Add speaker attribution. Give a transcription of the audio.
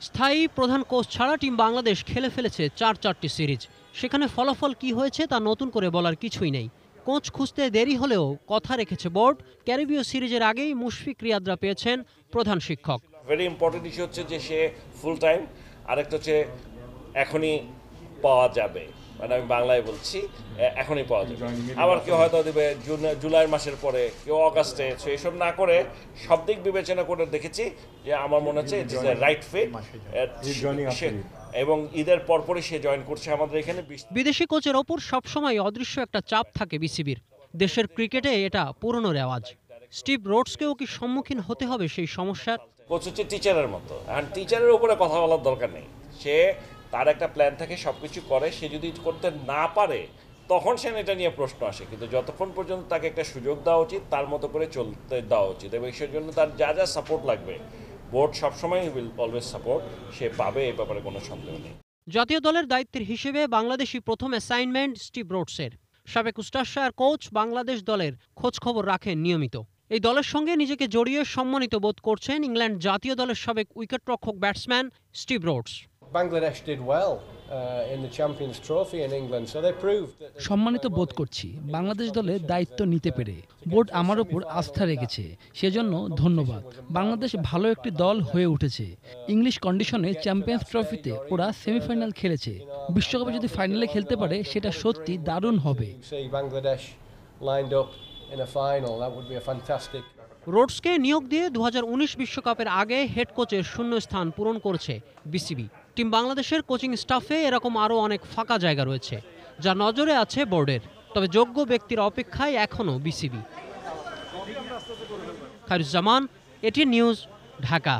Speaker 1: স্থায়ী প্রধান কোচ ছাড়া টিম বাংলাদেশ খেলে ফেলেছে 4-4টি সিরিজ। সেখানে ফলাফল কি হয়েছে তা নতুন করে বলার কিছুই নেই। কোচ খুঁজতে দেরি হলেও কথা রেখেছে বোর্ড। ক্যারিবীয় সিরিজের আগেই মুশফিক রিয়াদরা পেয়েছেন প্রধান শিক্ষক।
Speaker 2: ভেরি ইম্পর্টেন্ট ইস্যু হচ্ছে যে সে ফুল টাইম, আরেকটা হচ্ছে এখনই পাওয়া যাবে, মানে আমি বাংলায় বলছি, এখনই পাওয়া যাবে। আবার কেউ হয়তো দেবে জুলাই মাসের পরে, কেউ অগাস্টে। সো এসব না করে সব দিক বিবেচনা করে দেখেছি যে আমার মনে হচ্ছে it is a right fit, এবং ঈদের পরপরই সে জয়েন করছে আমাদের এখানে।
Speaker 1: বিদেশি কোচের ওপর সবসময় অদৃশ্য একটা চাপ থাকে বিসিবির। দেশের ক্রিকেটে এটা পুরনো রেওয়াজ। স্টিভ রোডসকেও কি সম্মুখীন হতে হবে সেই সমস্যার?
Speaker 2: কোচ হচ্ছে টিচারের মতো, আর টিচারের উপরে কথা বলার দরকার নেই। সে তার একটা প্ল্যান থাকে, সব কিছু করে। সে যদি করতে না পারে তখন সে এটা নিয়ে প্রশ্ন আসে, কিন্তু যতক্ষণ পর্যন্ত তাকে একটা সুযোগ দেওয়া উচিত, তার মতো করে চলতে দেওয়া উচিত, এবং সেই জন্য তার যা যা সাপোর্ট লাগবে বোর্ড সবসময় উইল অলওয়েজ সাপোর্ট, সে পাবে, এই ব্যাপারে কোনো সন্দেহ নেই।
Speaker 1: জাতীয় দলের দায়িত্বের হিসেবে বাংলাদেশি প্রথম অ্যাসাইনমেন্ট স্টিভ রোডসের। সাবেক উস্তাদশায়ার কোচ বাংলাদেশ দলের খোঁজ খবর রাখেন নিয়মিত। এই দলের সঙ্গে নিজেকে জড়িয়ে সম্মানিত বোধ করছেন ইংল্যান্ড জাতীয় দলের সাবেক উইকেটরক্ষক batsman Steve Rhodes.
Speaker 3: Bangladesh did well in the Champions Trophy in England, so they proved that
Speaker 4: সম্মানিত বোধ করছি বাংলাদেশ দলে দায়িত্ব নিতে পেরে। বোর্ড আমার উপর আস্থা রেখেছে, সেজন্য ধন্যবাদ। বাংলাদেশ ভালো একটি দল হয়ে উঠেছে। ইংলিশ কন্ডিশনে চ্যাম্পিয়ন্স ট্রফিতে ওরা সেমিফাইনাল খেলেছে। বিশ্বকাপে যদি ফাইনালে খেলতে পারে সেটা সত্যি দারুণ হবে।
Speaker 3: see Bangladesh lined up in a final, that would be a fantastic.
Speaker 1: রোডসকে নিয়োগ দিয়ে 2019 বিশ্বকাপের আগে হেড কোচের শূন্য স্থান পূরণ করেছে বিসিবি। টিম বাংলাদেশের কোচিং স্টাফে এরকম আরও অনেক ফাঁকা জায়গা রয়েছে, যা নজরে আছে বোর্ডের। তবে যোগ্য ব্যক্তির অপেক্ষায় এখনও BCB. Khairuzzaman, ATN news, Dhaka.